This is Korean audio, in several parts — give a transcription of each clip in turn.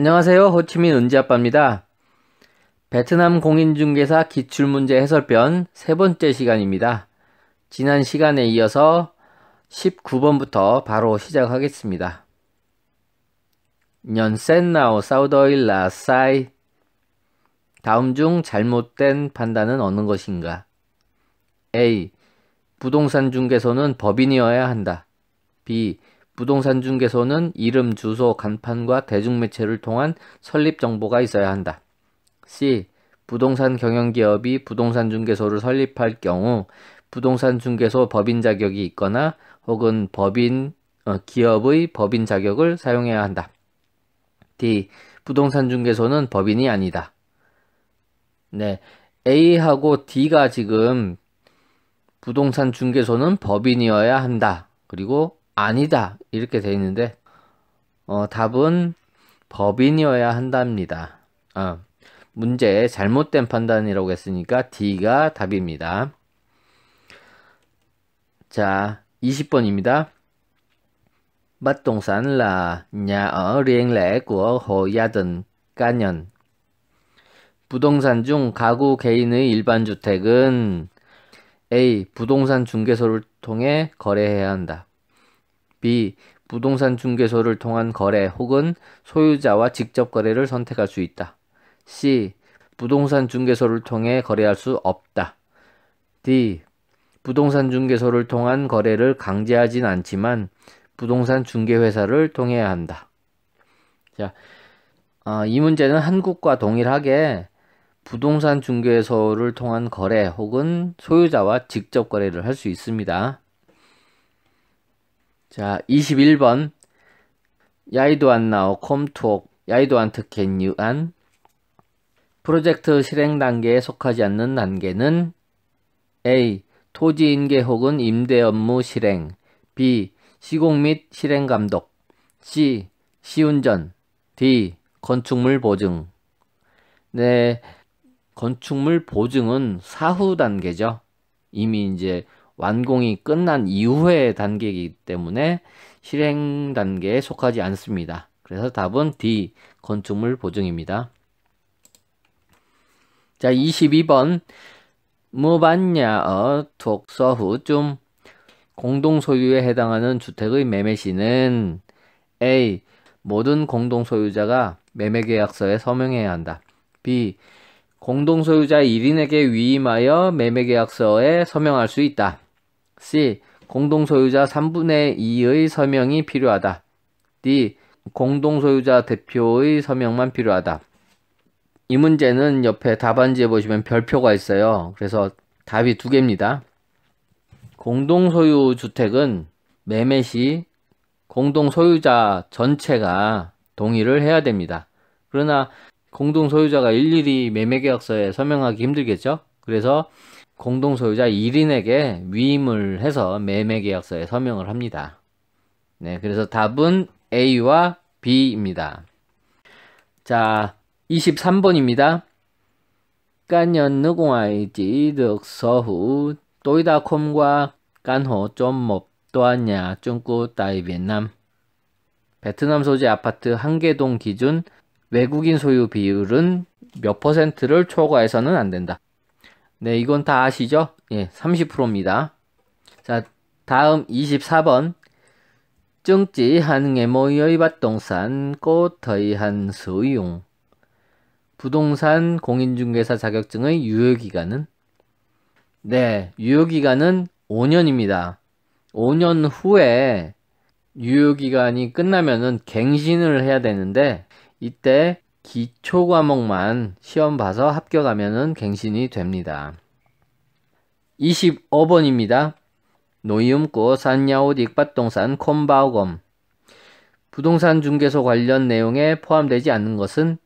안녕하세요. 호치민 은지아빠입니다. 베트남 공인중개사 기출문제 해설편 세 번째 시간입니다. 지난 시간에 이어서 19번부터 바로 시작하겠습니다. 년센나오 사우더일라 사이. 다음 중 잘못된 판단은 어느 것인가? A. 부동산 중개소는 법인이어야 한다. B. 부동산 중개소는 이름, 주소, 간판과 대중매체를 통한 설립 정보가 있어야 한다. C. 부동산 경영기업이 부동산 중개소를 설립할 경우 부동산 중개소 법인 자격이 있거나 혹은 기업의 법인 자격을 사용해야 한다. D. 부동산 중개소는 법인이 아니다. 네, A하고 D가 지금 부동산 중개소는 법인이어야 한다. 그리고 아니다. 이렇게 돼 있는데 답은 법인이어야 한답니다. 문제 잘못된 판단이라고 했으니까 D가 답입니다. 자, 20번입니다. Bất động sản là nhà ở riêng lẻ của hộ gia đình cá nhân. 부동산 중 가구 개인의 일반 주택은 A. 부동산 중개소를 통해 거래해야 한다. B. 부동산 중개소를 통한 거래 혹은 소유자와 직접 거래를 선택할 수 있다. C. 부동산 중개소를 통해 거래할 수 없다. D. 부동산 중개소를 통한 거래를 강제하진 않지만 부동산 중개회사를 통해야 한다. 자, 이 문제는 한국과 동일하게 부동산 중개소를 통한 거래 혹은 소유자와 직접 거래를 할 수 있습니다. 자, 21번. 야이도안 나오 콤투옥 야이도안 특혜 유안. 프로젝트 실행 단계에 속하지 않는 단계는 A. 토지 인계 혹은 임대 업무 실행. B. 시공 및 실행 감독. C. 시운전. D. 건축물 보증. 네, 건축물 보증은 사후 단계죠. 이미 이제 완공이 끝난 이후의 단계이기 때문에 실행 단계에 속하지 않습니다. 그래서 답은 D. 건축물 보증입니다. 자, 22번. 무반야어 thuộc sở hữu chung. 공동소유에 해당하는 주택의 매매시는 A. 모든 공동소유자가 매매계약서에 서명해야 한다. B. 공동소유자 1인에게 위임하여 매매계약서에 서명할 수 있다. C. 공동소유자 3분의 2의 서명이 필요하다. D. 공동소유자 대표의 서명만 필요하다. 이 문제는 옆에 답안지에 보시면 별표가 있어요. 그래서 답이 두 개입니다. 공동소유 주택은 매매 시 공동소유자 전체가 동의를 해야 됩니다. 그러나 공동소유자가 일일이 매매계약서에 서명하기 힘들겠죠? 그래서 공동소유자 1인에게 위임을 해서 매매계약서에 서명을 합니다. 네, 그래서 답은 A와 B입니다. 자, 23번입니다. Cá nhân nước ngoài chỉ được sở hữu tối đa không qua căn hộ trong một tòa nhà chung cư tại Việt Nam. 베트남 소재 아파트 한 개 동 기준 외국인 소유 비율은 몇 퍼센트를 초과해서는 안 된다. 네, 이건 다 아시죠? 예, 30%입니다. 자, 다음 24번. chứng chỉ hành nghề môi giới bất động sản có thời hạn sử dụng. 부동산 공인중개사 자격증의 유효기간은? 네, 유효기간은 5년입니다. 5년 후에 유효기간이 끝나면은 갱신을 해야 되는데 이때 기초 과목만 시험 봐서 합격하면은 갱신이 됩니다. 25번입니다. 노이음고 산야오딕 bất động sản không bao gồm. 부동산 중개소 관련 내용에 포함되지 않는 것은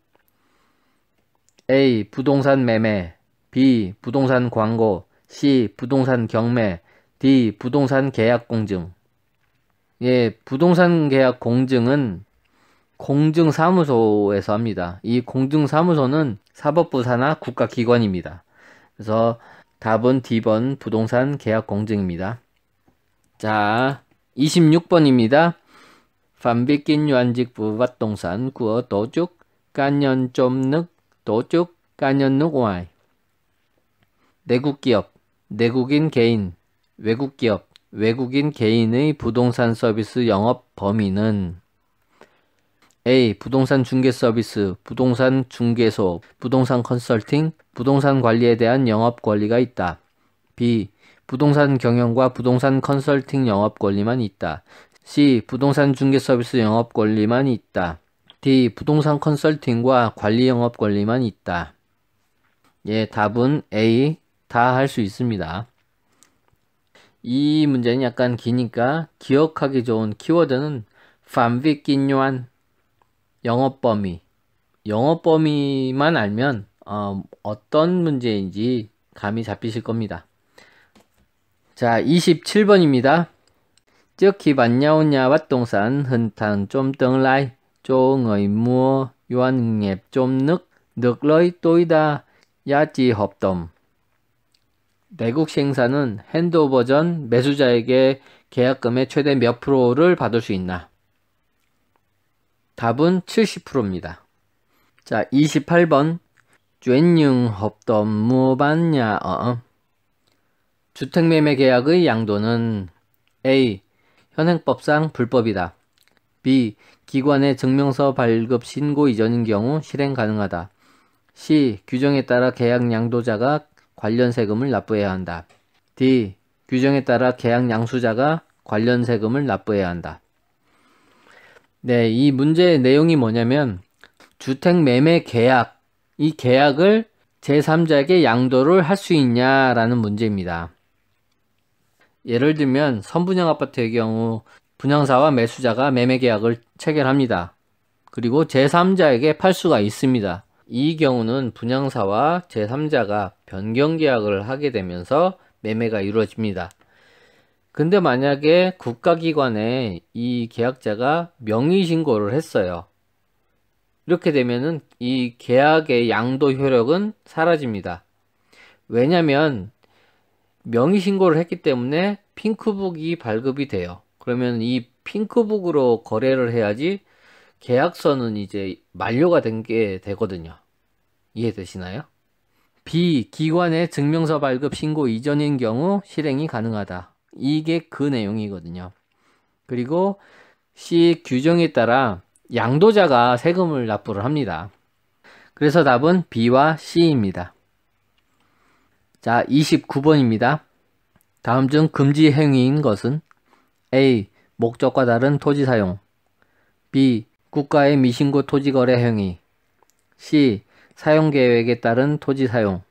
A. 부동산 매매. B. 부동산 광고. C. 부동산 경매. D. 부동산 계약 공증. 예, 부동산 계약 공증은 공증사무소에서 합니다. 이 공증사무소는 사법부 산하 국가기관입니다. 그래서 답은 D번 부동산 계약 공증입니다. 자, 26번입니다. phạm vi kinh doanh dịch vụ bất động sản của tổ chức cá nhân trong nước, tổ chức cá nhân nước ngoài. 내국 기업, 내국인 개인, 외국 기업, 외국인 개인의 부동산 서비스 영업 범위는 A. 부동산 중개 서비스, 부동산 중개소, 부동산 컨설팅, 부동산 관리에 대한 영업 권리가 있다. B. 부동산 경영과 부동산 컨설팅 영업 권리만 있다. C. 부동산 중개 서비스 영업 권리만 있다. D. 부동산 컨설팅과 관리 영업 권리만 있다. 예, 답은 A. 다 할 수 있습니다. 이 문제는 약간 기니까 기억하기 좋은 키워드는 phạm vi kinh doanh, 영업 범위. 영업 범위만 알면 어떤 문제인지 감이 잡히실 겁니다. 자, 27번입니다. Trước khi bạn nhau nhà bất động sản hình thành trong tương lai cho người mua doanh nghiệp trong nước được lợi tối đa giá trị hợp đồng. 내국 생산은 핸드오버 전 매수자에게 계약금의 최대 몇 프로를 받을 수 있나? 답은 70%입니다. 자, 28번. chuyển nhượng hợp đồng mua bán nhà ở. 주택매매 계약의 양도는 A. 현행법상 불법이다. B. 기관의 증명서 발급 신고 이전인 경우 실행 가능하다. C. 규정에 따라 계약 양도자가 관련 세금을 납부해야 한다. D. 규정에 따라 계약 양수자가 관련 세금을 납부해야 한다. 네, 이 문제의 내용이 뭐냐면 주택매매 계약, 이 계약을 제3자에게 양도를 할 수 있냐라는 문제입니다. 예를 들면 선분양 아파트의 경우 분양사와 매수자가 매매계약을 체결합니다. 그리고 제3자에게 팔 수가 있습니다. 이 경우는 분양사와 제3자가 변경계약을 하게 되면서 매매가 이루어집니다. 근데 만약에 국가기관에 이 계약자가 명의신고를 했어요. 이렇게 되면은 이 계약의 양도 효력은 사라집니다. 왜냐면 명의신고를 했기 때문에 핑크북이 발급이 돼요. 그러면 이 핑크북으로 거래를 해야지 계약서는 이제 만료가 된 게 되거든요. 이해되시나요? B. 기관의 증명서 발급 신고 이전인 경우 실행이 가능하다. 이게 그 내용이거든요. 그리고 C. 규정에 따라 양도자가 세금을 납부를 합니다. 그래서 답은 B와 C입니다. 자, 29번입니다. 다음 중 금지 행위인 것은 A. 목적과 다른 토지 사용. B. 국가의 미신고 토지 거래 행위. C. 사용 계획에 따른 토지 사용.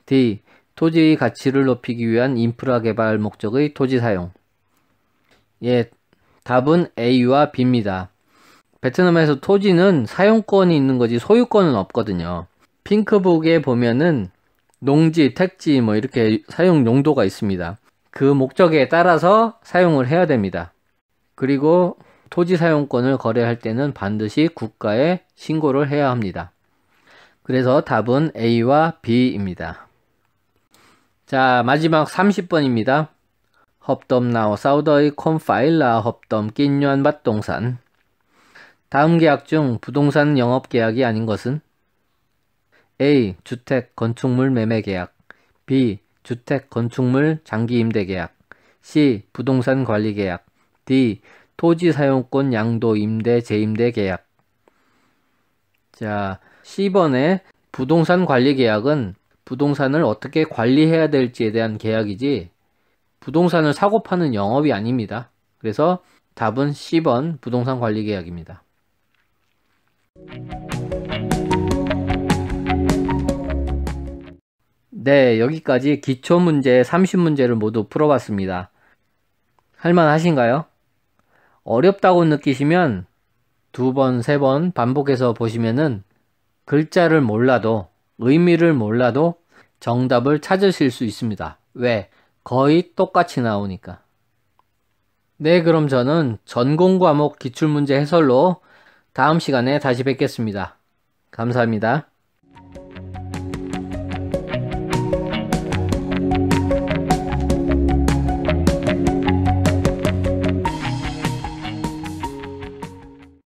D. 토지의 가치를 높이기 위한 인프라 개발 목적의 토지 사용. 예, 답은 A와 B입니다. 베트남에서 토지는 사용권이 있는 거지 소유권은 없거든요. 핑크북에 보면은 농지, 택지 뭐 이렇게 사용 용도가 있습니다. 그 목적에 따라서 사용을 해야 됩니다. 그리고 토지 사용권을 거래할 때는 반드시 국가에 신고를 해야 합니다. 그래서 답은 A와 B입니다. 자, 마지막 30번입니다. hợp đồng nào sau đây không phải là hợp đồng kinh doanh bất động sản? 다음 계약 중 부동산 영업 계약이 아닌 것은 A. 주택 건축물 매매 계약. B. 주택 건축물 장기 임대 계약. C. 부동산 관리 계약. D. 토지 사용권 양도 임대 재임대 계약. 자, 10번의 부동산 관리 계약은 부동산을 어떻게 관리해야 될지에 대한 계약이지 부동산을 사고 파는 영업이 아닙니다. 그래서 답은 10번 부동산 관리 계약입니다. 네, 여기까지 기초문제 30문제를 모두 풀어봤습니다. 할만하신가요? 어렵다고 느끼시면 2번, 3번 반복해서 보시면은 글자를 몰라도 의미를 몰라도 정답을 찾으실 수 있습니다. 왜? 거의 똑같이 나오니까. 네, 그럼 저는 전공과목 기출문제 해설로 다음 시간에 다시 뵙겠습니다. 감사합니다.